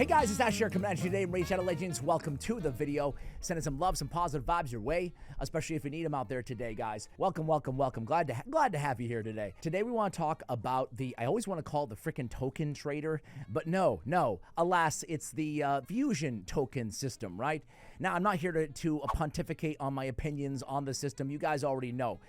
Hey guys, it's Asher coming at you today. Raid Shadow Legends, welcome to the video. Sending some love, some positive vibes your way, especially if you need them out there today, guys. Welcome, welcome, welcome. Glad to have you here today. Today we want to talk about I always want to call it the freaking token trader, but no, alas, it's the fusion token system, right? Now, I'm not here to pontificate on my opinions on the system. You guys already know.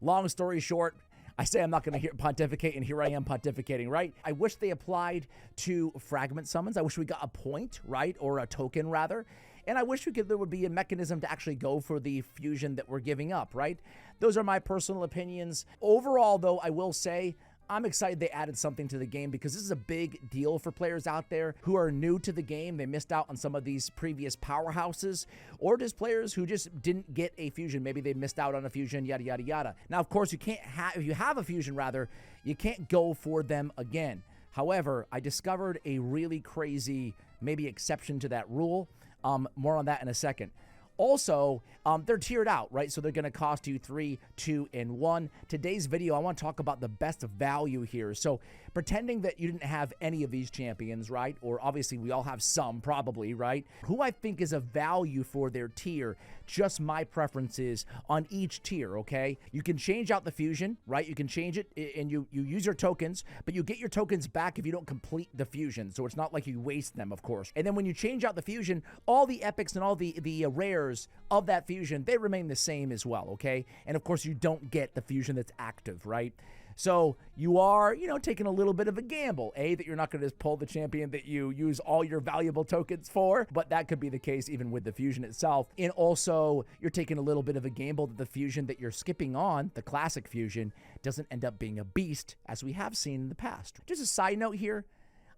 Long story short, I say I'm not going to pontificate, and here I am pontificating, right? I wish they applied to fragment summons. I wish we got a point, right? Or a token, rather. And I wish there would be a mechanism to actually go for the fusion that we're giving up, right? Those are my personal opinions. Overall, though, I will say I'm excited they added something to the game because this is a big deal for players out there who are new to the game. They missed out on some of these previous powerhouses, or just players who just didn't get a fusion. Maybe they missed out on a fusion, yada, yada, yada. Now, of course, if you have a fusion, rather, you can't go for them again. However, I discovered a really crazy, maybe exception to that rule. More on that in a second. Also, they're tiered out, right? So they're going to cost you 3, 2, and 1. Today's video, I want to talk about the best value here. So pretending that you didn't have any of these champions, right? Or obviously we all have some, probably, right? Who I think is a value for their tier, just my preferences on each tier, okay? You can change out the fusion, right? You can change it and you use your tokens, but you get your tokens back if you don't complete the fusion. So it's not like you waste them, of course. And then when you change out the fusion, all the epics and all the rares of that fusion, they remain the same as well, okay? And of course, you don't get the fusion that's active, right? So you are, taking a little bit of a gamble, that you're not going to just pull the champion that you use all your valuable tokens for, but that could be the case even with the fusion itself. And also, you're taking a little bit of a gamble that the fusion that you're skipping on, the classic fusion, doesn't end up being a beast, as we have seen in the past. Just a side note here,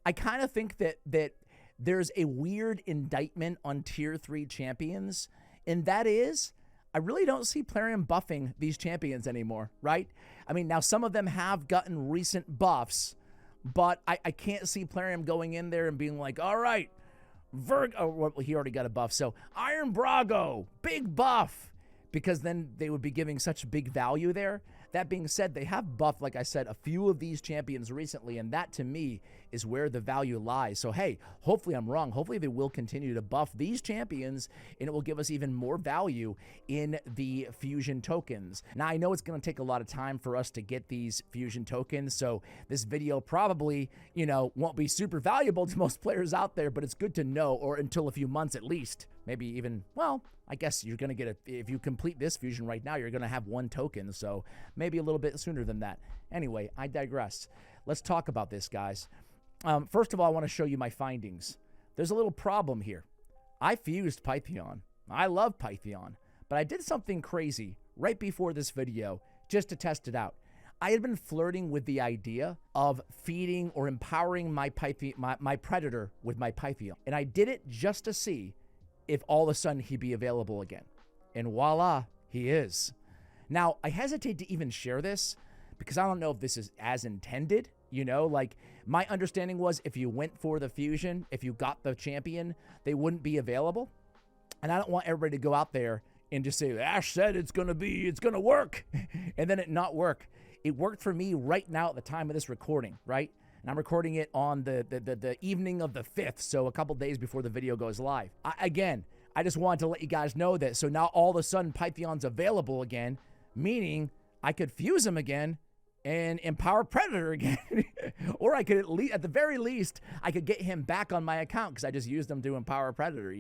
I kind of think that there's a weird indictment on tier 3 champions, and that is, I really don't see Plarium buffing these champions anymore, right? I mean, now some of them have gotten recent buffs, but I can't see Plarium going in there and being like, all right, well, he already got a buff, so Iron Brago, big buff, because then they would be giving such big value there. That being said, they have buffed, like I said, a few of these champions recently, and that to me is where the value lies. So hey, hopefully I'm wrong. Hopefully they will continue to buff these champions, and it will give us even more value in the fusion tokens. Now, I know it's going to take a lot of time for us to get these fusion tokens, so this video probably, won't be super valuable to most players out there, but it's good to know, or until a few months at least. Maybe even, well, I guess you're going to get if you complete this fusion right now, you're going to have 1 token, so maybe a little bit sooner than that. Anyway, I digress. Let's talk about this, guys. First of all, I want to show you my findings. There's a little problem here. I fused Pythion. I love Pythion, but I did something crazy right before this video just to test it out. I had been flirting with the idea of feeding or empowering my Predator with my Pythion, and I did it just to see if all of a sudden he'd be available again. And voila, he is. Now, I hesitate to even share this because I don't know if this is as intended. Like my understanding was if you went for the fusion, if you got the champion, they wouldn't be available. And I don't want everybody to go out there and just say, Ash said it's going to work, and then it not work. It worked for me right now at the time of this recording, right? And I'm recording it on the evening of the 5th, so a couple days before the video goes live. I just wanted to let you guys know that. So now all of a sudden Pythion's available again, meaning I could fuse him again and empower Predator again. Or I could at the very least, I could get him back on my account because I just used him to empower Predator,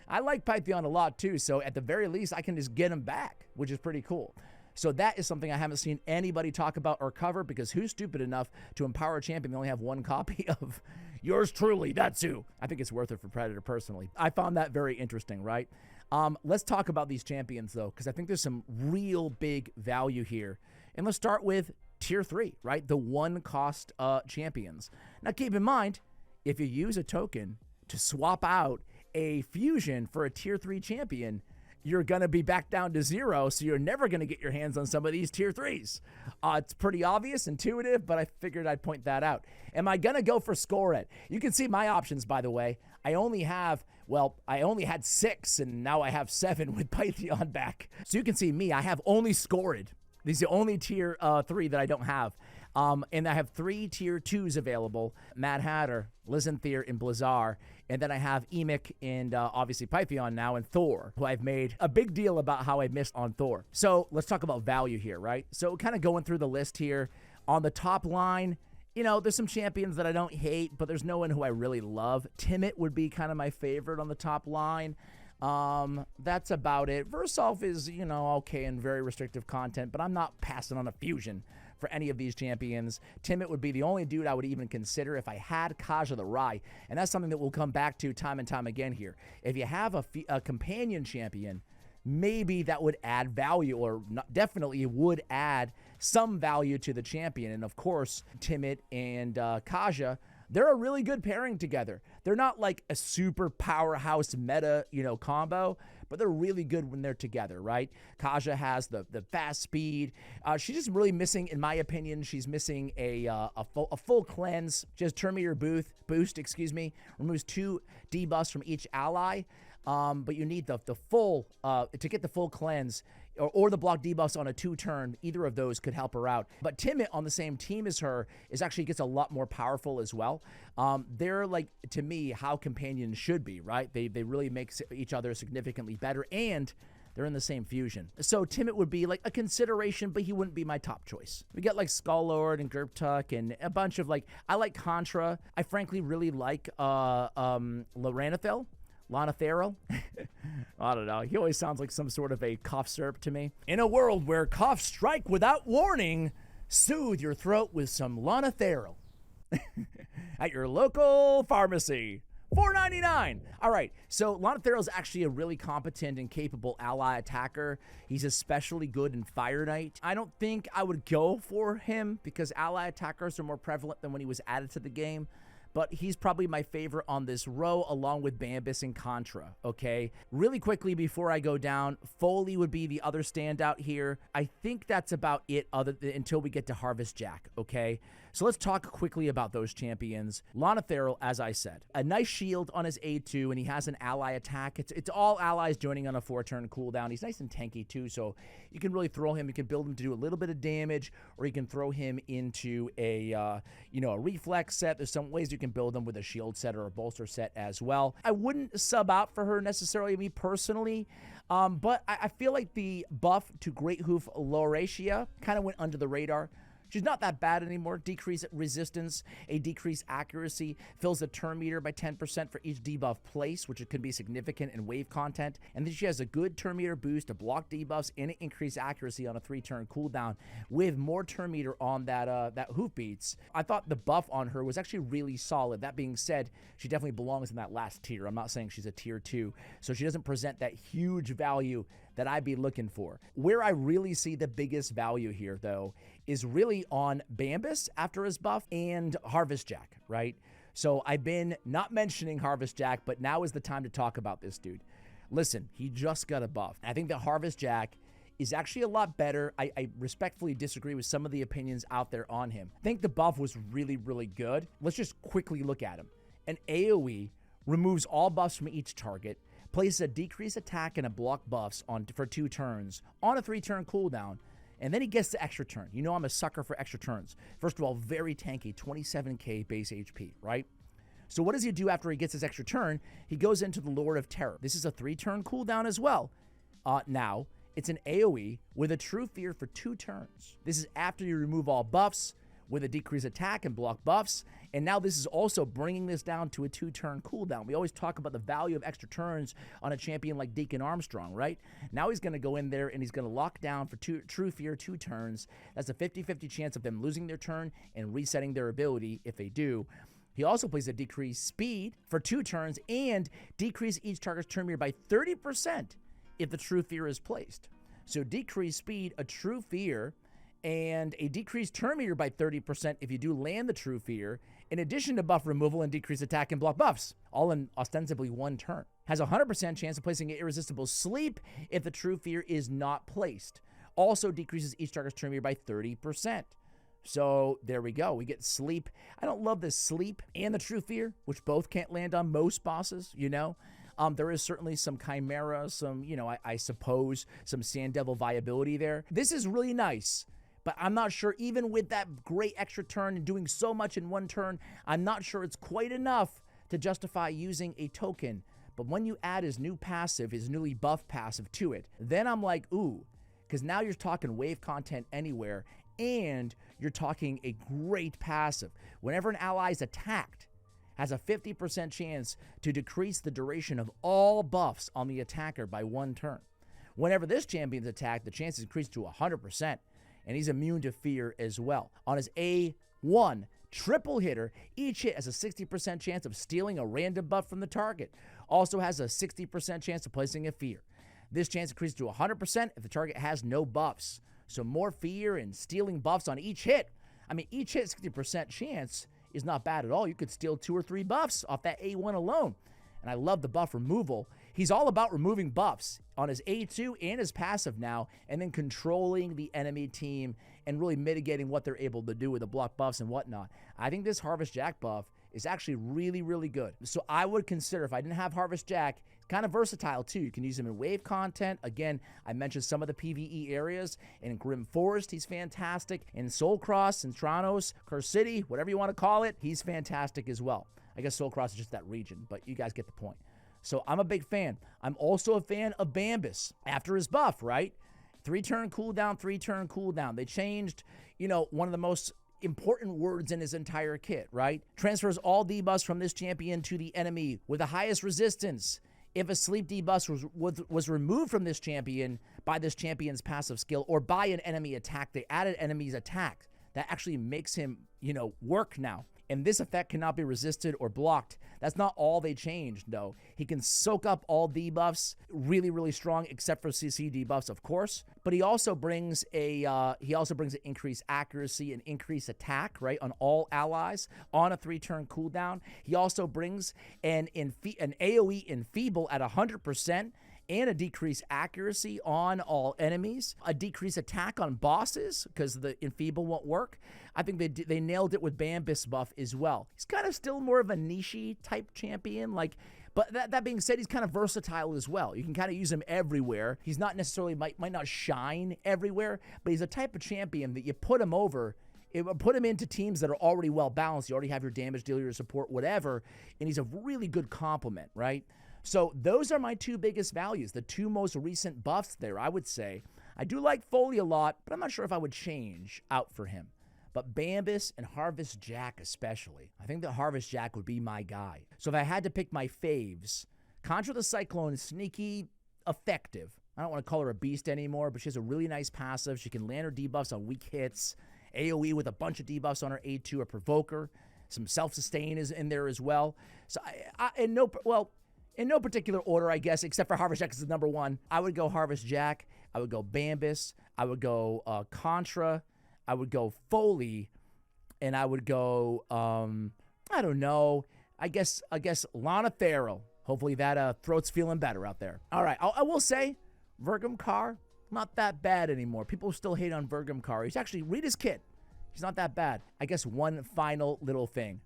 I like Pythion a lot too, so at the very least, I can just get him back, which is pretty cool. So that is something I haven't seen anybody talk about or cover, because who's stupid enough to empower a champion they only have 1 copy of? Yours truly, that's who. I think it's worth it for Predator personally. I found that very interesting, right? Let's talk about these champions though, because I think there's some real big value here. And let's start with tier 3, right? The 1 cost champions. Now keep in mind, if you use a token to swap out a fusion for a tier 3 champion, you're going to be back down to 0, so you're never going to get your hands on some of these tier 3s. It's pretty obvious, intuitive, but I figured I'd point that out. Am I going to go for score it? You can see my options, by the way. I only had 6, and now I have 7 with Pythion back. So you can see me, I have only scored. These are the only tier 3 that I don't have. And I have 3 tier 2s available: Mad Hatter, Lizanthier, and Blizzar. And then I have Emic and obviously Pythion now, and Thor, who I've made a big deal about how I missed on Thor. So let's talk about value here, right? So kind of going through the list here. On the top line, there's some champions that I don't hate, but there's no one who I really love. Timid would be kind of my favorite on the top line. That's about it. Versov is, okay and very restrictive content, but I'm not passing on a fusion for any of these champions. Timid would be the only dude I would even consider if I had Kaja the Rai, and that's something that we'll come back to time and time again here. If you have a companion champion, maybe that would add value, or definitely would add some value to the champion. And of course, Timid and Kaja, they're a really good pairing together. They're not like a super powerhouse meta, combo, but they're really good when they're together, right? Kaja has the fast speed. She's just really missing, in my opinion, she's missing a full cleanse. She has turn meter boost, removes 2 debuffs from each ally. But you need the full, to get the full cleanse, or the block debuffs on a 2-turn. Either of those could help her out. But Timid on the same team as her actually gets a lot more powerful as well. They're like, to me, how companions should be, right? They really make each other significantly better, and they're in the same fusion. So Timid would be like a consideration, but he wouldn't be my top choice. We got like Skull Lord and Gerptuk and a bunch of I like Contra. I frankly really like Loranithel. Lanatharil? I don't know. He always sounds like some sort of a cough syrup to me. In a world where coughs strike without warning, soothe your throat with some Lanatharil at your local pharmacy. $4.99. All right, so Lanatharil is actually a really competent and capable ally attacker. He's especially good in Fire Knight. I don't think I would go for him because ally attackers are more prevalent than when he was added to the game. But he's probably my favorite on this row, along with Bambus and Contra, okay? Really quickly before I go down, Foley would be the other standout here. I think that's about it until we get to Harvest Jack, okay? So let's talk quickly about those champions. Lanatharil, as I said, a nice shield on his A2, and he has an ally attack. It's all allies joining on a 4-turn cooldown. He's nice and tanky, too, so you can really throw him. You can build him to do a little bit of damage, or you can throw him into a reflex set. There's some ways you can build them with a shield set or a bolster set as well. I wouldn't sub out for her necessarily, me personally, but I feel like the buff to Great Hoof Lauratia kind of went under the radar. She's not that bad anymore. Decreased resistance, a decreased accuracy, fills the turn meter by 10% for each debuff place, which could be significant in wave content. And then she has a good turn meter boost, a block debuffs, and an increased accuracy on a 3-turn cooldown with more turn meter on that hoof beats. I thought the buff on her was actually really solid. That being said, she definitely belongs in that last tier. I'm not saying she's a tier 2, so she doesn't present that huge value that I'd be looking for. Where I really see the biggest value here, though, is really on Bambus after his buff and Harvest Jack, right? So I've been not mentioning Harvest Jack, but now is the time to talk about this dude. Listen, he just got a buff. I think that Harvest Jack is actually a lot better. I respectfully disagree with some of the opinions out there on him. I think the buff was really, really good. Let's just quickly look at him. An AoE removes all buffs from each target, places a decreased attack and a block buffs for 2 turns on a 3-turn cooldown, and then he gets the extra turn. You know I'm a sucker for extra turns. First of all, very tanky, 27k base HP, right? So what does he do after he gets his extra turn? He goes into the Lord of Terror. This is a 3-turn cooldown as well. Now, it's an AoE with a True Fear for 2 turns. This is after you remove all buffs with a decreased attack and block buffs. And now this is also bringing this down to a 2-turn cooldown. We always talk about the value of extra turns on a champion like Deacon Armstrong, right? Now he's going to go in there and he's going to lock down for True Fear 2 turns. That's a 50-50 chance of them losing their turn and resetting their ability if they do. He also plays a decreased speed for 2 turns and decrease each target's turn meter by 30% if the True Fear is placed. So decreased speed, a True Fear, and a decreased turn meter by 30% if you do land the True Fear, in addition to buff removal and decreased attack and block buffs, all in ostensibly 1 turn. Has a 100% chance of placing an Irresistible Sleep if the True Fear is not placed. Also decreases each target's turn meter by 30%. So there we go. We get Sleep. I don't love the Sleep and the True Fear, which both can't land on most bosses, you know? There is certainly some Chimera, some, I suppose, some Sand Devil viability there. This is really nice. But I'm not sure, even with that great extra turn and doing so much in one turn, I'm not sure it's quite enough to justify using a token. But when you add his new passive, his newly buffed passive to it, then I'm like, ooh, because now you're talking wave content anywhere, and you're talking a great passive. Whenever an ally is attacked, has a 50% chance to decrease the duration of all buffs on the attacker by 1 turn. Whenever this champion's attacked, the chance is increased to 100%, and he's immune to fear as well. On his A1 triple hitter, each hit has a 60% chance of stealing a random buff from the target. Also has a 60% chance of placing a fear. This chance increases to 100% if the target has no buffs. So more fear and stealing buffs on each hit. I mean, each hit 60% chance is not bad at all. You could steal 2 or 3 buffs off that A1 alone. And I love the buff removal. He's all about removing buffs on his A2 and his passive now, and then controlling the enemy team and really mitigating what they're able to do with the block buffs and whatnot. I think this Harvest Jack buff is actually really, really good. So I would consider, if I didn't have Harvest Jack, kind of versatile too. You can use him in wave content. Again, I mentioned some of the PvE areas. And in Grim Forest, he's fantastic. In Soul Cross, in Tranos, Curse City, whatever you want to call it, he's fantastic as well. I guess Soul Cross is just that region, but you guys get the point. So I'm a big fan. I'm also a fan of Bambus after his buff, right? 3-turn cooldown, 3-turn cooldown. They changed, one of the most important words in his entire kit, right? Transfers all debuffs from this champion to the enemy with the highest resistance. If a sleep debuff was removed from this champion by this champion's passive skill or by an enemy attack, they added enemy's attack. That actually makes him, work now. And this effect cannot be resisted or blocked. That's not all they changed, though. He can soak up all debuffs, really, really strong, except for CC debuffs, of course. But he also brings an increased accuracy and increased attack, right, on all allies on a 3-turn cooldown. He also brings an AoE Enfeeble at 100%. And a decreased accuracy on all enemies, a decreased attack on bosses because the Enfeeble won't work. I think they nailed it with Bambus buff as well. He's kind of still more of a niche type champion, but that being said, he's kind of versatile as well. You can kind of use him everywhere. He's not necessarily might not shine everywhere, but he's a type of champion that you put him over. Put him into teams that are already well balanced. You already have your damage dealer, your support, whatever, and he's a really good complement, right? So those are my 2 biggest values, the 2 most recent buffs there, I would say. I do like Foley a lot, but I'm not sure if I would change out for him. But Bambus and Harvest Jack especially. I think that Harvest Jack would be my guy. So if I had to pick my faves, Contra the Cyclone is sneaky effective. I don't want to call her a beast anymore, but she has a really nice passive. She can land her debuffs on weak hits. AoE with a bunch of debuffs on her A2, a Provoker. Some self-sustain is in there as well. So in no particular order, I guess, except for Harvest Jack is the number 1. I would go Harvest Jack. I would go Bambus. I would go Contra. I would go Foley. And I would go, I don't know. I guess Lana Farrell. Hopefully that throat's feeling better out there. All right. I will say, Vergum Carr, not that bad anymore. People still hate on Vergum Carr. He's actually, read his kit. He's not that bad. I guess one final little thing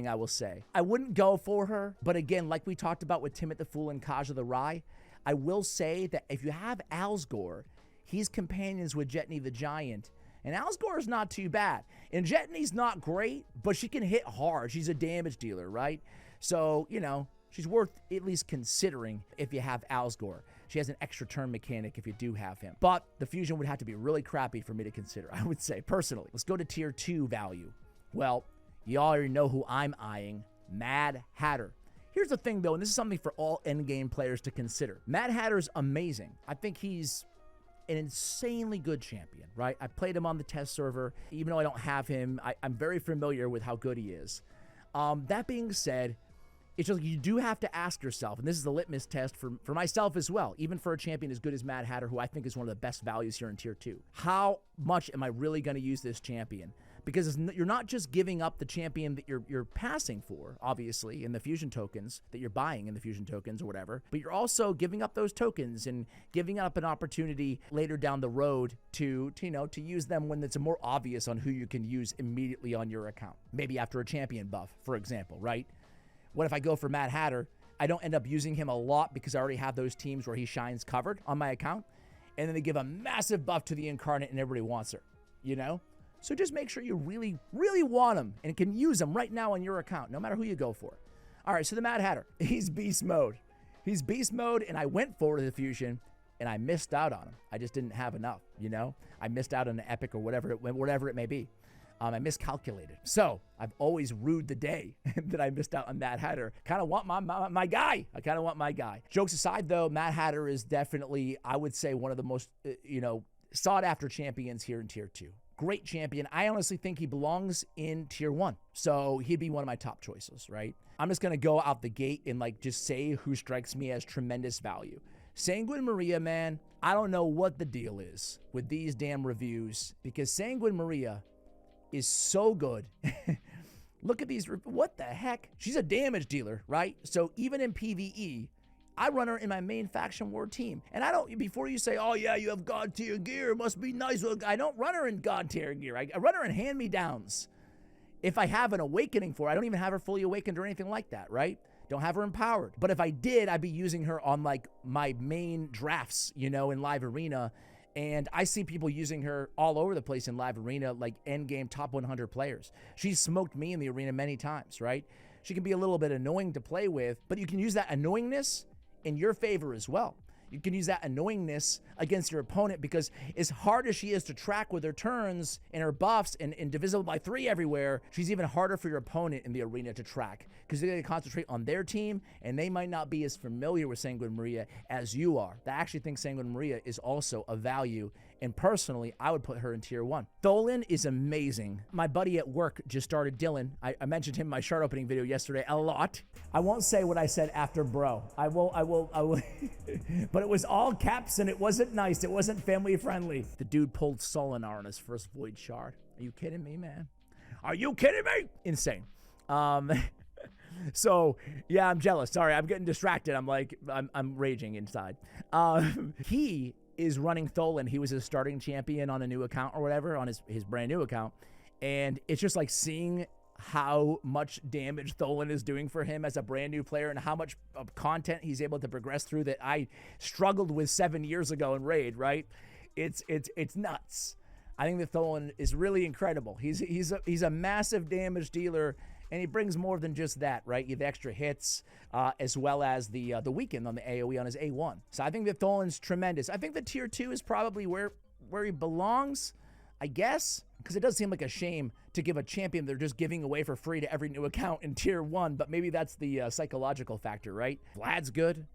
I will say. I wouldn't go for her, but again, like we talked about with Timid the Fool and Kaja the Rye, I will say that if you have Alsgore, he's companions with Jetney the Giant, and Alsgore is not too bad. And Jetney's not great, but she can hit hard. She's a damage dealer, right? So, she's worth at least considering if you have Alsgore. She has an extra turn mechanic if you do have him. But the fusion would have to be really crappy for me to consider, I would say, personally. Let's go to tier 2 value. Well, you already know who I'm eyeing, Mad Hatter. Here's the thing, though, and this is something for all endgame players to consider. Mad Hatter's amazing. I think he's an insanely good champion, right? I played him on the test server. Even though I don't have him, I'm very familiar with how good he is. That being said, it's just you do have to ask yourself, and this is the litmus test for myself as well, even for a champion as good as Mad Hatter, who I think is one of the best values here in Tier 2. How much am I really going to use this champion? Because you're not just giving up the champion that you're passing for, obviously, in the fusion tokens, that you're buying in the fusion tokens or whatever, but you're also giving up those tokens and giving up an opportunity later down the road to use them when it's more obvious on who you can use immediately on your account. Maybe after a champion buff, for example, right? What if I go for Mad Hatter? I don't end up using him a lot because I already have those teams where he shines covered on my account, and then they give a massive buff to the Incarnate and everybody wants her. you know? So just make sure you really, really want him and can use him right now on your account, no matter who you go for. All right, so the Mad Hatter, he's beast mode. He's beast mode, and I went for the fusion, and I missed out on him. I just didn't have enough, you know? I missed out on an epic or whatever it may be. I miscalculated. So I've always rued the day that I missed out on Mad Hatter. Kind of want my guy. I kind of want my guy. Jokes aside, though, Mad Hatter is definitely, I would say, one of the most, sought after champions here in Tier 2. Great champion. I honestly think he belongs in Tier 1. So he'd be one of my top choices, right? I'm just going to go out the gate and just say who strikes me as tremendous value. Sanguine Maria, man, I don't know what the deal is with these damn reviews, because Sanguine Maria is so good. Look at these. What the heck? She's a damage dealer, right? So even in PvE, I run her in my main faction war team. And I don't, before you say, oh yeah, you have God tier gear, it must be nice. I don't run her in God tier gear. I run her in hand-me-downs. If I have an awakening for her, I don't even have her fully awakened or anything like that, right? Don't have her empowered. But if I did, I'd be using her on my main drafts, in Live Arena. And I see people using her all over the place in Live Arena, like endgame top 100 players. She's smoked me in the arena many times, right? She can be a little bit annoying to play with, but you can use that annoyingness in your favor as well. You can use that annoyingness against your opponent, because as hard as she is to track with her turns and her buffs and divisible by 3 everywhere, she's even harder for your opponent in the arena to track, because they're going to concentrate on their team and they might not be as familiar with Sanguine Maria as you are. I actually think Sanguine Maria is also a value, and personally, I would put her in Tier 1. Tholen is amazing. My buddy at work just started, Dylan. I mentioned him in my shard opening video yesterday a lot. I won't say what I said after bro. I will. But it was all caps and it wasn't nice. It wasn't family friendly. The dude pulled Solinar on his first Void Shard. Are you kidding me, man? Are you kidding me? Insane. So yeah, I'm jealous. Sorry, I'm getting distracted. I'm raging inside. He is running Tholen. He was his starting champion on a new account or whatever, on his brand new account. And it's just like seeing how much damage Tholen is doing for him as a brand new player, and how much of content he's able to progress through that I struggled with 7 years ago in Raid, right? It's nuts. I think that Tholen is really incredible. He's a massive damage dealer, and he brings more than just that, right? You have extra hits, as well as the weaken on the AoE on his A1. So I think that Tholen's tremendous. I think that Tier 2 is probably where he belongs, I guess, because it does seem like a shame to give a champion they're just giving away for free to every new account in Tier 1, but maybe that's the psychological factor, right? Vlad's good.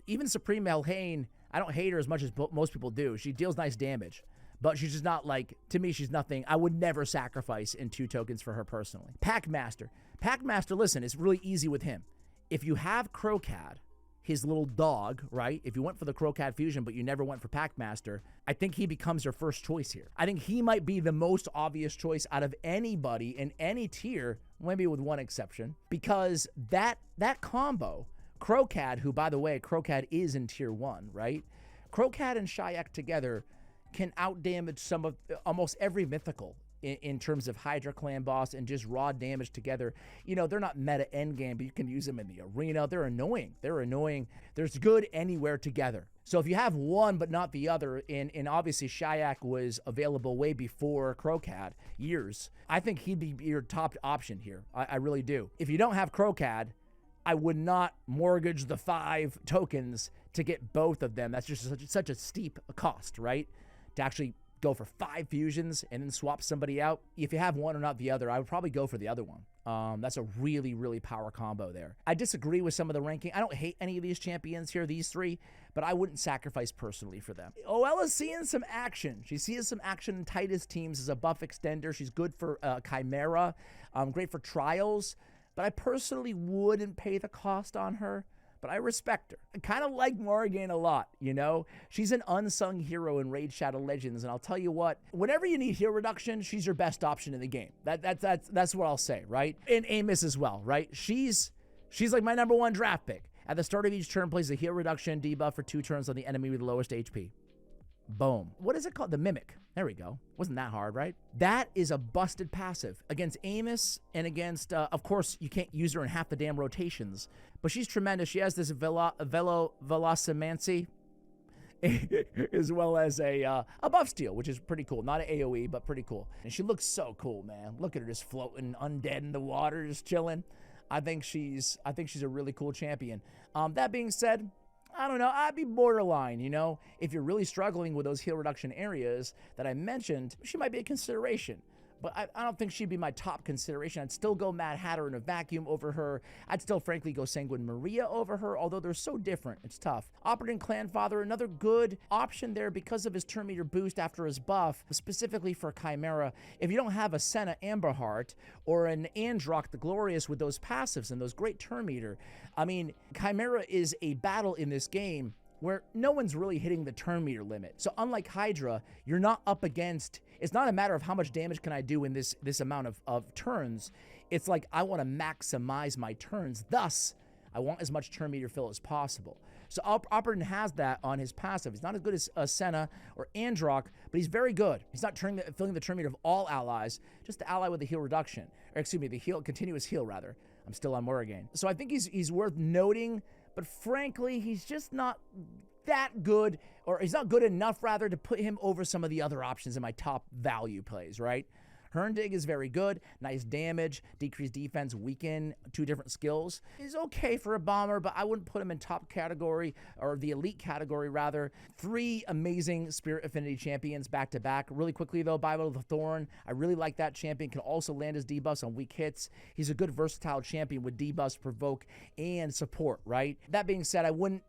Even Supreme Elhain, I don't hate her as much as most people do. She deals nice damage, but she's just not to me, she's nothing. I would never sacrifice in 2 tokens for her personally. Packmaster. Packmaster, listen, it's really easy with him. If you have Crocad, his little dog, right? If you went for the Crocad fusion, but you never went for Packmaster, I think he becomes your first choice here. I think he might be the most obvious choice out of anybody in any tier, maybe with one exception, because that combo, Crocad, who, by the way, Crocad is in Tier 1, right? Crocad and Shayak together can outdamage some of almost every mythical in terms of Hydra Clan boss, and just raw damage together. They're not meta endgame, but you can use them in the arena. They're annoying. There's good anywhere together. So if you have one but not the other, and obviously Shayak was available way before Crocad, years, I think he'd be your top option here. I really do. If you don't have Crocad, I would not mortgage the 5 tokens to get both of them. That's just such a steep cost, right? To actually go for 5 fusions and then swap somebody out. If you have one or not the other, I would probably go for the other one. That's a really, really power combo there. I disagree with some of the ranking. I don't hate any of these champions here, these 3, but I wouldn't sacrifice personally for them. OL is seeing some action. She sees some action in Titus teams as a buff extender. She's good for Chimera, great for trials, but I personally wouldn't pay the cost on her. But I respect her. I kind of like Morrigan a lot, She's an unsung hero in Raid Shadow Legends, and I'll tell you what, whenever you need hero reduction, she's your best option in the game. That's what I'll say, right? And Amos as well, right? She's like my #1 draft pick. At the start of each turn, plays a hero reduction debuff for 2 turns on the enemy with the lowest HP. Boom. What is it called? The Mimic. There we go. Wasn't that hard, right? That is a busted passive against Amos, and against, of course, you can't use her in half the damn rotations, but she's tremendous. She has this Velocimancy. as well as a buff steal, which is pretty cool. Not an AoE, but pretty cool. And she looks so cool, man. Look at her just floating undead in the water, just chilling. I think she's a really cool champion. That being said, I don't know. I'd be borderline, you know. If you're really struggling with those heal reduction areas that I mentioned, she might be a consideration. But I don't think she'd be my top consideration. I'd still go Mad Hatter in a vacuum over her. I'd still, frankly, go Sanguine Maria over her, although they're so different. It's tough. Operating Clanfather, another good option there because of his turn meter boost after his buff, specifically for Chimera. If you don't have a Senna Amberheart or an Androck the Glorious with those passives and those great turn meter, I mean, Chimera is a battle in this game where no one's really hitting the turn meter limit. So unlike Hydra, you're not up against, it's not a matter of how much damage can I do in this amount of turns. It's like, I want to maximize my turns. Thus, I want as much turn meter fill as possible. So Operatin has that on his passive. He's not as good as Senna or Androck, but he's very good. He's not filling the turn meter of all allies, just the ally with the heal reduction. Or excuse me, the continuous heal rather. I'm still on Morrigan. So I think he's worth noting, but frankly, he's just not that good, or he's not good enough, rather, to put him over some of the other options in my top value plays, right? Herndig is very good. Nice damage, decreased defense, weaken, 2 different skills. He's okay for a bomber, but I wouldn't put him in top category, or the elite category, rather. 3 amazing Spirit Affinity champions back-to-back. Really quickly, though, Bible of the Thorn. I really like that champion. Can also land his debuffs on weak hits. He's a good versatile champion with debuffs, provoke, and support, right? That being said, I wouldn't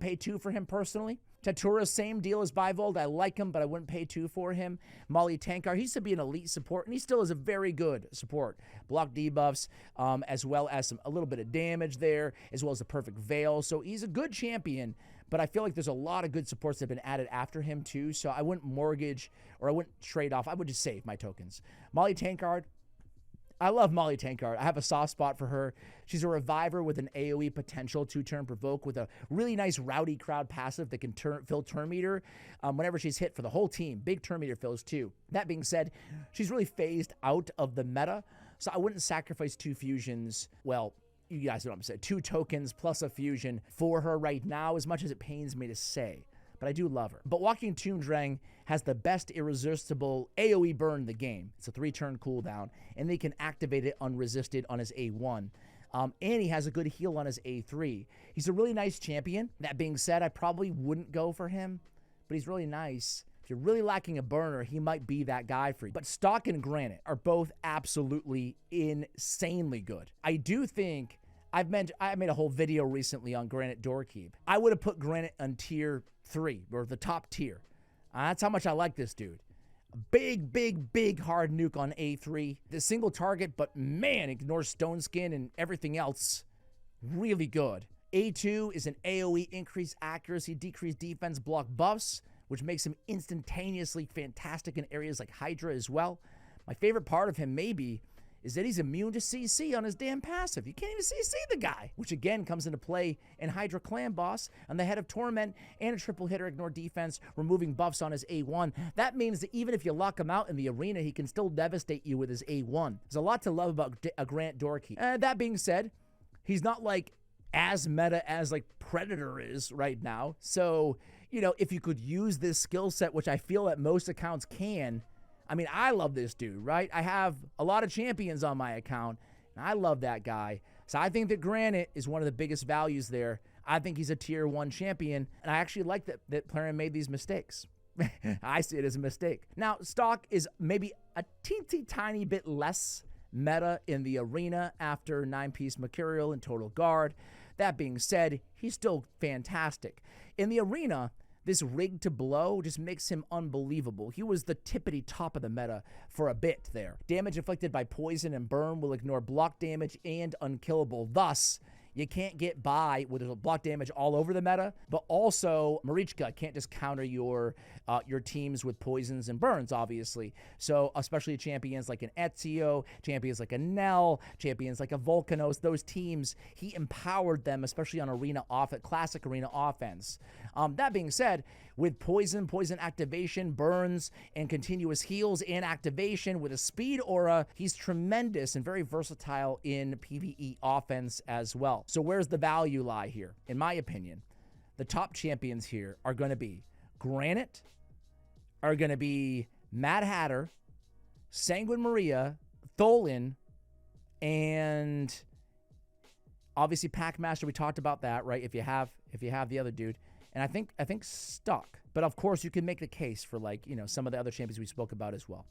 pay 2 for him personally. Tatura, same deal as Bivold. I like him, but I wouldn't pay 2 for him. Molly Tankar, he used to be an elite support, and he still is a very good support. Block debuffs, as well as a little bit of damage there, as well as the perfect veil. So he's a good champion, but I feel like there's a lot of good supports that have been added after him too. So I wouldn't mortgage, or I wouldn't trade off. I would just save my tokens. Molly Tankard, I love Molly Tankard. I have a soft spot for her. She's a reviver with an AoE potential, 2-turn provoke with a really nice rowdy crowd passive that can fill turn meter whenever she's hit for the whole team. Big turn meter fills too. That being said, she's really phased out of the meta, so I wouldn't sacrifice 2 fusions. Well, you guys know what I'm saying. 2 tokens plus a fusion for her right now, as much as it pains me to say. But I do love her. But Walking Tombdrang has the best irresistible AoE burn in the game. It's a 3-turn cooldown, and they can activate it unresisted on his A1. And he has a good heal on his A3. He's a really nice champion. That being said, I probably wouldn't go for him, but he's really nice. If you're really lacking a burner, he might be that guy for you. But Stock and Granite are both absolutely insanely good. I do think I made a whole video recently on Granite Doorkeep. I would have put Granite on tier 3, or the top tier. That's how much I like this dude. Big, big, big hard nuke on A3. The single target, but man, ignores Stone Skin and everything else. Really good. A2 is an AoE increased accuracy, decreased defense, block buffs, which makes him instantaneously fantastic in areas like Hydra as well. My favorite part of him maybe is that he's immune to CC on his damn passive. You can't even CC the guy, which again comes into play in Hydra Clan Boss on the Head of Torment and a triple hitter ignore defense, removing buffs on his A1. That means that even if you lock him out in the arena, he can still devastate you with his A1. There's a lot to love about a Grant Doorkeep. That being said, he's not like as meta as like Predator is right now. So, you know, if you could use this skill set, which I feel that most accounts can, I mean, I love this dude, right? I have a lot of champions on my account, and I love that guy. So I think that Granite is one of the biggest values there. I think he's a tier 1 champion, and I actually like that Plarium made these mistakes. I see it as a mistake. Now, Stock is maybe a teensy tiny bit less meta in the arena after 9-piece Mercurial and Total Guard. That being said, he's still fantastic. In the arena, this rig to blow just makes him unbelievable. He was the tippity top of the meta for a bit there. Damage inflicted by poison and burn will ignore block damage and unkillable. Thus, you can't get by with block damage all over the meta, but also Marichka can't just counter your teams with poisons and burns, obviously. So especially champions like an Ezio, champions like a Nell, champions like a Volcanos, those teams, he empowered them, especially on classic arena offense. That being said, with poison activation, burns, and continuous heals and activation with a speed aura, he's tremendous and very versatile in PvE offense as well. So where's the value lie here? In my opinion, the top champions here are going to be Granite, are going to be Mad Hatter, Sanguine Maria, Tholin, and obviously Packmaster. We talked about that, right? If you have the other dude, and I think Stuck. But of course, you can make the case for, like, you know, some of the other champions we spoke about as well.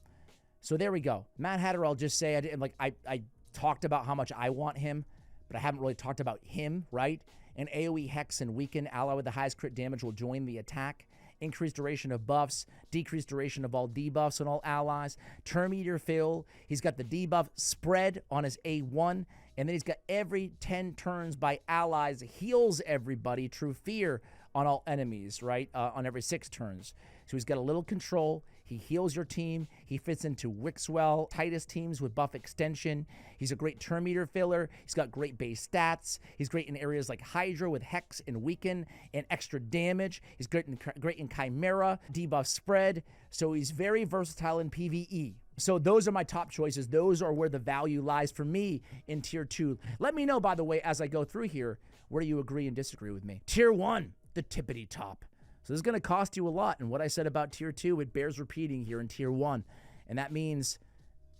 So there we go. Mad Hatter, I'll just say, I talked about how much I want him, but I haven't really talked about him, right? An AoE Hex and Weaken ally with the highest crit damage will join the attack. Increased duration of buffs, decreased duration of all debuffs on all allies. Term Eater Phil, he's got the debuff spread on his A1, and then he's got every 10 turns by allies, heals everybody, True Fear on all enemies, right? On every 6 turns. So he's got a little control. He heals your team. He fits into Wixwell, Titus teams with buff extension. He's a great Term Eater filler. He's got great base stats. He's great in areas like Hydra with Hex and Weaken and extra damage. He's great in Chimera, debuff spread. So he's very versatile in PvE. So those are my top choices. Those are where the value lies for me in Tier 2. Let me know, by the way, as I go through here, where you agree and disagree with me. Tier 1, the tippity top. So this is going to cost you a lot. And what I said about Tier 2, it bears repeating here in Tier 1. And that means,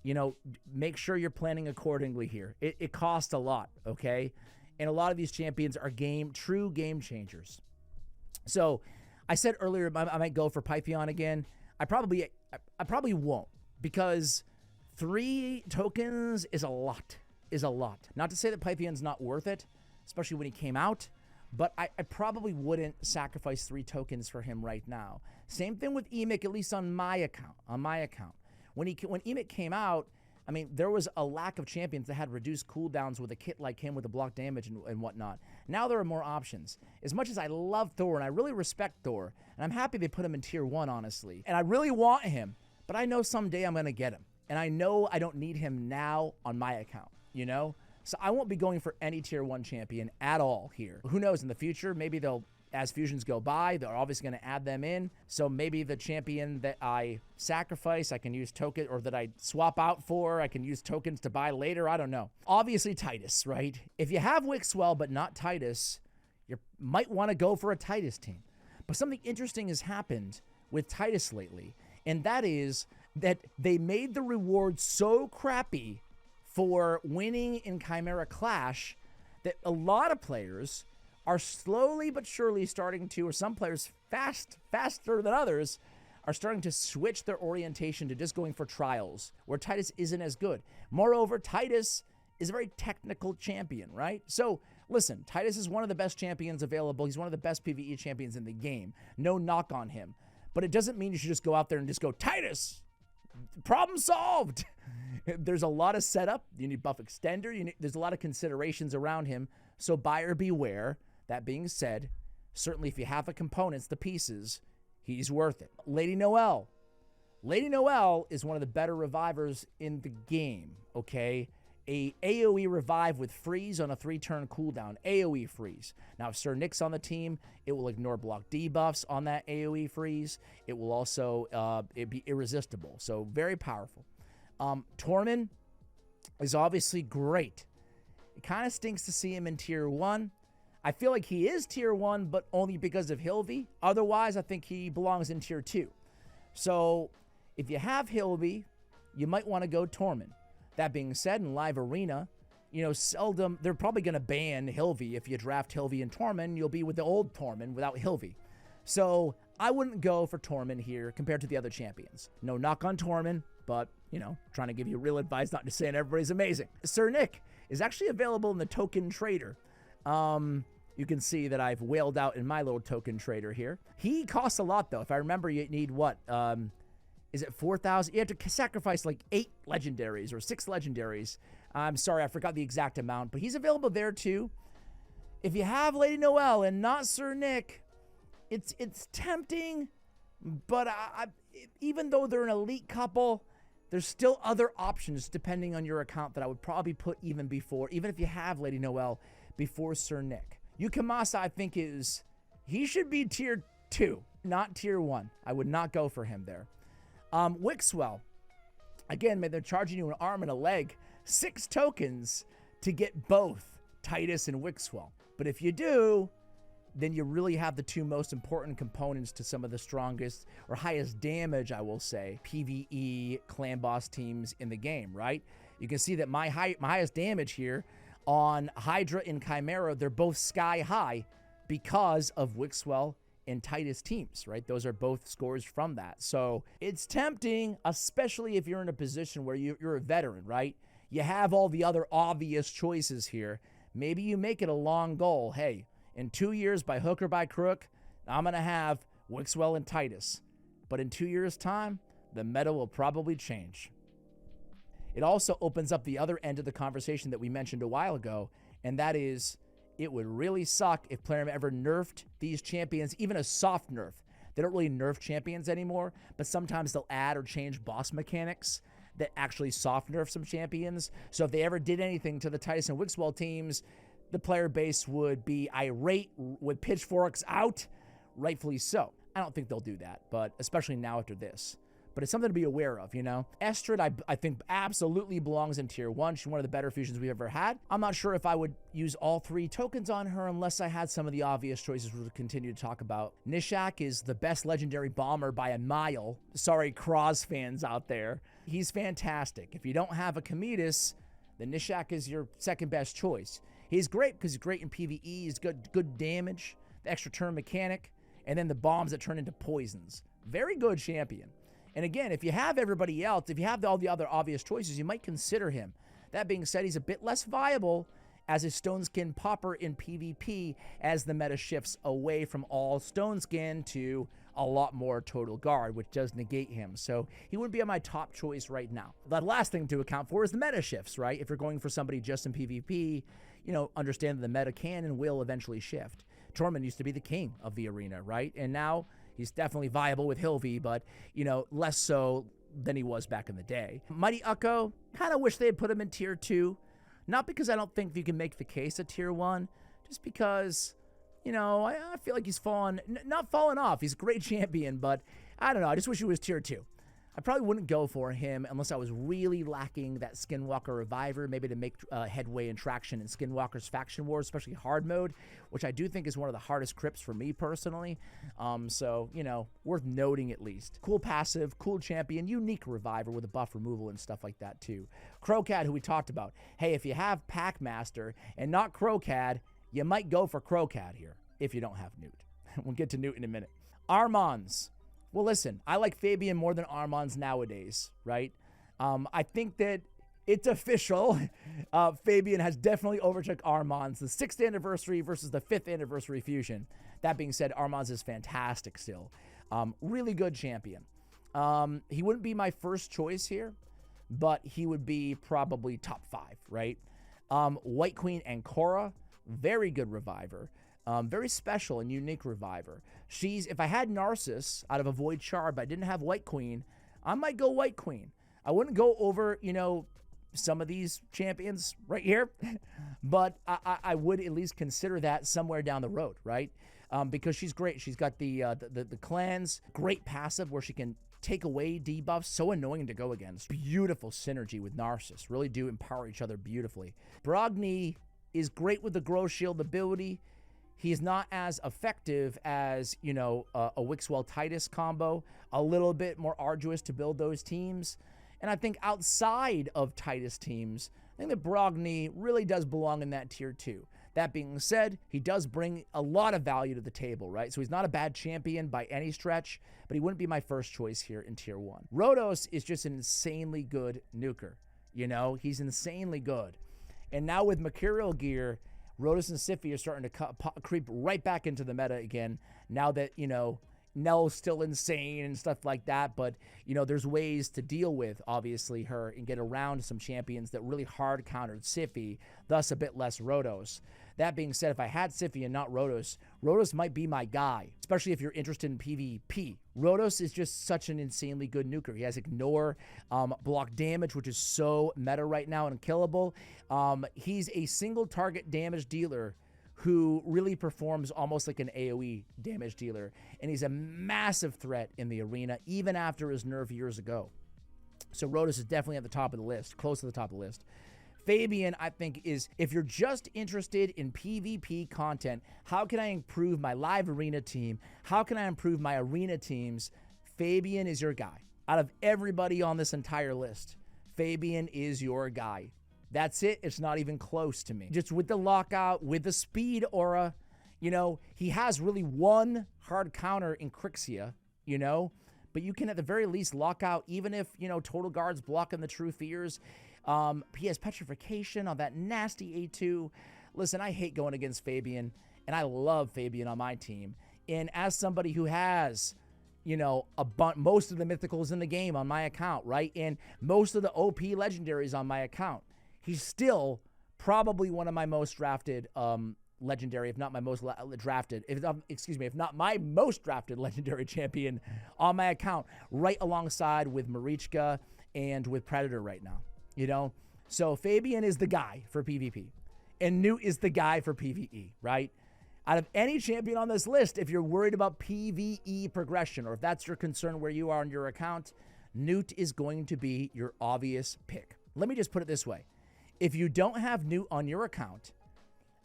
you know, make sure you're planning accordingly here. It costs a lot, okay? And a lot of these champions are true game changers. So I said earlier I might go for Pythion again. I probably won't, because 3 tokens is a lot. Not to say that Pythion's not worth it, especially when he came out. But I probably wouldn't sacrifice 3 tokens for him right now. Same thing with Emic, at least on my account. When Emic came out, I mean, there was a lack of champions that had reduced cooldowns with a kit like him with the block damage and whatnot. Now there are more options. As much as I love Thor and I really respect Thor, and I'm happy they put him in Tier 1, honestly, and I really want him, but I know someday I'm going to get him. And I know I don't need him now on my account, you know? So I won't be going for any Tier 1 champion at all here. Who knows, in the future, maybe as fusions go by, they're obviously going to add them in. So maybe the champion that I sacrifice, I can use token, or that I swap out for, I can use tokens to buy later. I don't know. Obviously Titus, right? If you have Wixwell but not Titus, you might want to go for a Titus team. But something interesting has happened with Titus lately, and that is that they made the reward so crappy for winning in Chimera Clash that a lot of players are slowly but surely starting to, or some players faster than others, are starting to switch their orientation to just going for trials, where Titus isn't as good. Moreover, Titus is a very technical champion, right? So listen, Titus is one of the best champions available. He's one of the best PvE champions in the game. No knock on him. But it doesn't mean you should just go out there and just go, Titus, problem solved. There's a lot of setup. You need buff extender. There's a lot of considerations around him. So buyer beware. That being said, certainly if you have the components, the pieces, he's worth it. Lady Noelle. Lady Noelle is one of the better revivers in the game, okay? A AoE revive with freeze on a 3-turn cooldown. AoE freeze. Now, if Sir Nick's on the team, it will ignore block debuffs on that AoE freeze. It will also be irresistible. So very powerful. Tormund is obviously great. It kind of stinks to see him in Tier 1. I feel like he is Tier 1, but only because of Hilvi. Otherwise, I think he belongs in Tier 2. So if you have Hilvi, you might want to go Tormund. That being said, in Live Arena, you know, seldom, they're probably going to ban Hilvi. If you draft Hilvi and Tormund, you'll be with the old Tormund without Hilvi. So I wouldn't go for Tormund here compared to the other champions. No knock on Tormund, but, you know, trying to give you real advice, not just saying everybody's amazing. Sir Nick is actually available in the Token Trader. You can see that I've wailed out in my little Token Trader here. He costs a lot, though. If I remember, you need what? Is it 4,000? You have to sacrifice like 8 legendaries or 6 legendaries. I'm sorry, I forgot the exact amount, but he's available there too. If you have Lady Noelle and not Sir Nick, it's tempting, but even though they're an elite couple, there's still other options depending on your account that I would probably put even if you have Lady Noelle, before Sir Nick. Yukimasa, I think he should be Tier 2, not Tier 1. I would not go for him there. Wixwell, again, man, they're charging you an arm and a leg, 6 tokens to get both Titus and Wixwell. But if you do, then you really have the two most important components to some of the strongest or highest damage, I will say, PvE clan boss teams in the game, right? You can see that my highest damage here on Hydra and Chimera, they're both sky high because of Wixwell and Titus teams, right? Those are both scores from that. So it's tempting, especially if you're in a position where you're a veteran, right? You have all the other obvious choices here. Maybe you make it a long goal. Hey, in 2 years, by hook or by crook, I'm going to have Wixwell and Titus. But in 2 years' time, the meta will probably change. It also opens up the other end of the conversation that we mentioned a while ago, and that is, it would really suck if Plarium ever nerfed these champions, even a soft nerf. They don't really nerf champions anymore, but sometimes they'll add or change boss mechanics that actually soft nerf some champions. So if they ever did anything to the Titus and Wixwell teams, the player base would be irate with pitchforks out, rightfully so. I don't think they'll do that, but especially now after this. But it's something to be aware of, you know? Estrid, I think, absolutely belongs in Tier 1. She's one of the better fusions we've ever had. I'm not sure if I would use all 3 tokens on her unless I had some of the obvious choices we'll continue to talk about. Nishak is the best legendary bomber by a mile. Sorry, Cross fans out there. He's fantastic. If you don't have a Cometus, then Nishak is your second best choice. He's great because he's great in PvE. He's good damage, the extra turn mechanic, and then the bombs that turn into poisons. Very good champion. And again, if you have everybody else, if you have all the other obvious choices, you might consider him. That being said, he's a bit less viable as a Stone Skin popper in PvP as the meta shifts away from all Stone Skin to a lot more Total Guard, which does negate him. So he wouldn't be on my top choice right now. The last thing to account for is the meta shifts, right? If you're going for somebody just in PvP, you know, understand that the meta can and will eventually shift. Tormund used to be the king of the arena, right? And now he's definitely viable with Hilvi, but, you know, less so than he was back in the day. Mighty Ukko, kind of wish they had put him in Tier 2. Not because I don't think you can make the case at Tier 1, just because, you know, I feel like he's not fallen off. He's a great champion, but I don't know. I just wish he was Tier 2. I probably wouldn't go for him unless I was really lacking that Skinwalker Reviver, maybe to make headway and traction in Skinwalker's Faction Wars, especially hard mode, which I do think is one of the hardest crypts for me personally. So, you know, worth noting at least. Cool passive, cool champion, unique Reviver with a buff removal and stuff like that too. Crowcad, who we talked about. Hey, if you have Packmaster and not Crowcad, you might go for Crowcad here if you don't have Newt. We'll get to Newt in a minute. Armans. Well, listen, I like Fabian more than Armans nowadays, right? I think that it's official. Fabian has definitely overtook Armans, the 6th anniversary versus the 5th anniversary fusion. That being said, Armans is fantastic still. Really good champion. He wouldn't be my first choice here, but he would be probably top 5, right? White Queen Ancora, very good reviver. Very special and unique reviver. If I had Narcissus out of a Void Shard, but I didn't have White Queen, I might go White Queen. I wouldn't go over, you know, some of these champions right here, but I would at least consider that somewhere down the road, right? Because she's great. She's got the clans, great passive where she can take away debuffs, so annoying to go against. Beautiful synergy with Narcissus. Really do empower each other beautifully. Brogni is great with the Grow Shield ability. He's not as effective as, you know, a Wixwell-Titus combo. A little bit more arduous to build those teams. And I think outside of Titus teams, I think that Brogni really does belong in that Tier 2. That being said, he does bring a lot of value to the table, right? So he's not a bad champion by any stretch, but he wouldn't be my first choice here in Tier 1. Rhodos is just an insanely good nuker. You know, he's insanely good. And now with Mercurial Gear, Rhodos and Siphi are starting to creep right back into the meta again now that, you know, Nell's still insane and stuff like that. But, you know, there's ways to deal with, obviously, her and get around some champions that really hard countered Siphi, thus a bit less Rhodos. That being said, if I had Siphi and not Rhodos, Rhodos might be my guy, especially if you're interested in PvP. Rhodos is just such an insanely good nuker. He has Ignore, block damage, which is so meta right now and unkillable. He's a single target damage dealer who really performs almost like an AoE damage dealer. And he's a massive threat in the arena, even after his nerf years ago. So Rhodos is definitely at the top of the list, close to the top of the list. Fabian, I think, is, if you're just interested in PvP content, how can I improve my live arena team? How can I improve my arena teams? Fabian is your guy. Out of everybody on this entire list, Fabian is your guy. That's it. It's not even close to me. Just with the lockout, with the speed aura, you know, he has really one hard counter in Crixia, you know, but you can at the very least lock out, even if, you know, Total Guard's blocking the True Fears. He has Petrification on that nasty A2. Listen, I hate going against Fabian, and I love Fabian on my team. And as somebody who has, you know, most of the mythicals in the game on my account, right? And most of the OP legendaries on my account, he's still probably one of my most drafted legendary, if not my most drafted, if not my most drafted legendary champion on my account, right alongside with Marichka and with Predator right now, you know? So Fabian is the guy for PvP, and Newt is the guy for PvE, right? Out of any champion on this list, if you're worried about PvE progression, or if that's your concern where you are on your account, Newt is going to be your obvious pick. Let me just put it this way. If you don't have Newt on your account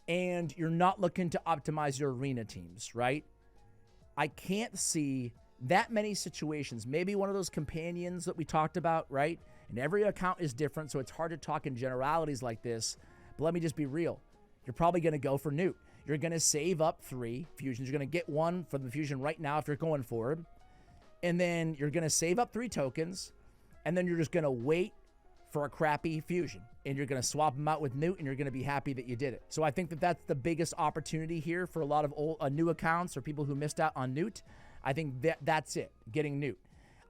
and you're not looking to optimize your arena teams, right? I can't see that many situations. Maybe one of those companions that we talked about, right? And every account is different, so it's hard to talk in generalities like this. But let me just be real. You're probably going to go for Newt. You're going to save up 3 fusions. You're going to get one from the fusion right now if you're going for it. And then you're going to save up 3 tokens. And then you're just going to wait for a crappy fusion. And you're going to swap them out with Newt, and you're going to be happy that you did it. So I think that that's the biggest opportunity here for a lot of old, new accounts or people who missed out on Newt. I think that's it, getting Newt.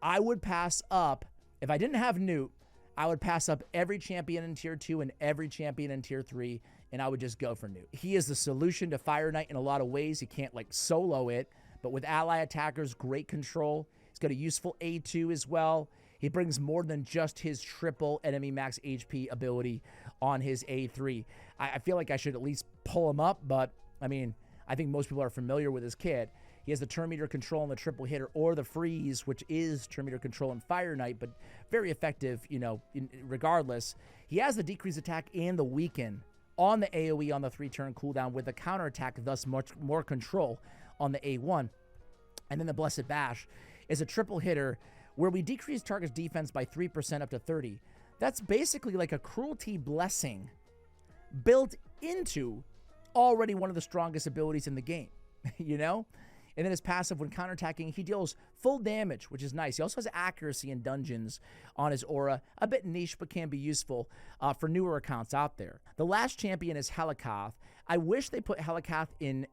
I would pass up, if I didn't have Newt, I would pass up every champion in tier 2 and every champion in tier 3, and I would just go for Newt. He is the solution to Fire Knight in a lot of ways. He can't like solo it, but with ally attackers, great control. He's got a useful A2 as well. He brings more than just his triple enemy max HP ability on his A3. I feel like I should at least pull him up, but I mean, I think most people are familiar with his kit. He has the turn meter control on the triple hitter, or the freeze, which is turn meter control in Fire Knight, but very effective, you know, regardless. He has the decrease attack and the weaken on the AoE on the 3-turn cooldown with the counterattack, thus much more control on the A1. And then the Blessed Bash is a triple hitter where we decrease target's defense by 3% up to 30. That's basically like a cruelty blessing built into already one of the strongest abilities in the game, you know? And then his passive, when counterattacking, he deals full damage, which is nice. He also has accuracy in dungeons on his aura. A bit niche, but can be useful for newer accounts out there. The last champion is Helikath. I wish they put Helikath in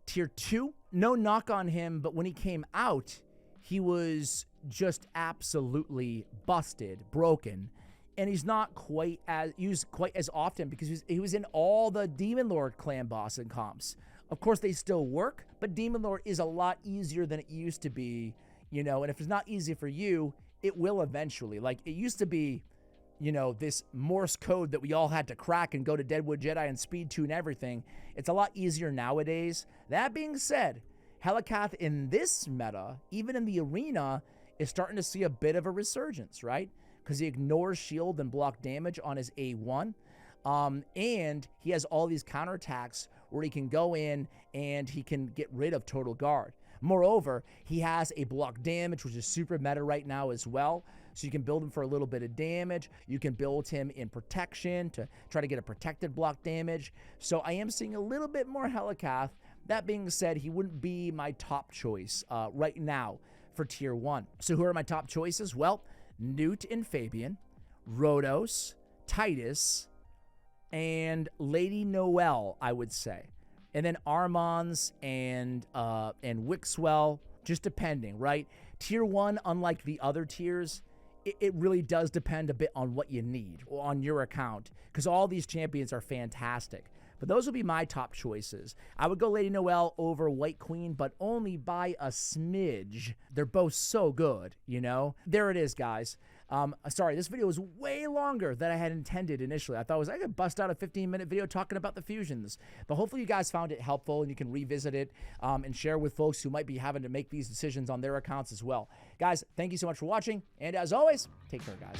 tier 2. No knock on him, but when he came out, he was just absolutely busted, broken. And he's not quite as used quite as often because he was in all the Demon Lord clan boss and comps. Of course, they still work, but Demon Lord is a lot easier than it used to be, you know, and if it's not easy for you, it will eventually. Like, it used to be, you know, this Morse code that we all had to crack and go to Deadwood Jedi and speed tune everything. It's a lot easier nowadays. That being said, Helikath in this meta, even in the arena, is starting to see a bit of a resurgence, right? Because he ignores shield and block damage on his A1. And he has all these counterattacks where he can go in and he can get rid of Total Guard. Moreover, he has a block damage, which is super meta right now as well. So you can build him for a little bit of damage. You can build him in protection to try to get a protected block damage. So I am seeing a little bit more Helikath. That being said, he wouldn't be my top choice right now for tier 1. So who are my top choices? Well, Newt and Fabian, Rhodos, Titus, and Lady Noelle, I would say. And then Armans and Wixwell, just depending, right? Tier 1, unlike the other tiers, it really does depend a bit on what you need on your account, because all these champions are fantastic. But those would be my top choices. I would go Lady Noelle over White Queen, but only by a smidge. They're both so good, you know? There it is, guys. Sorry, this video was way longer than I had intended initially. I thought I could bust out a 15-minute video talking about the fusions. But hopefully you guys found it helpful and you can revisit it and share with folks who might be having to make these decisions on their accounts as well. Guys, thank you so much for watching. And as always, take care, guys.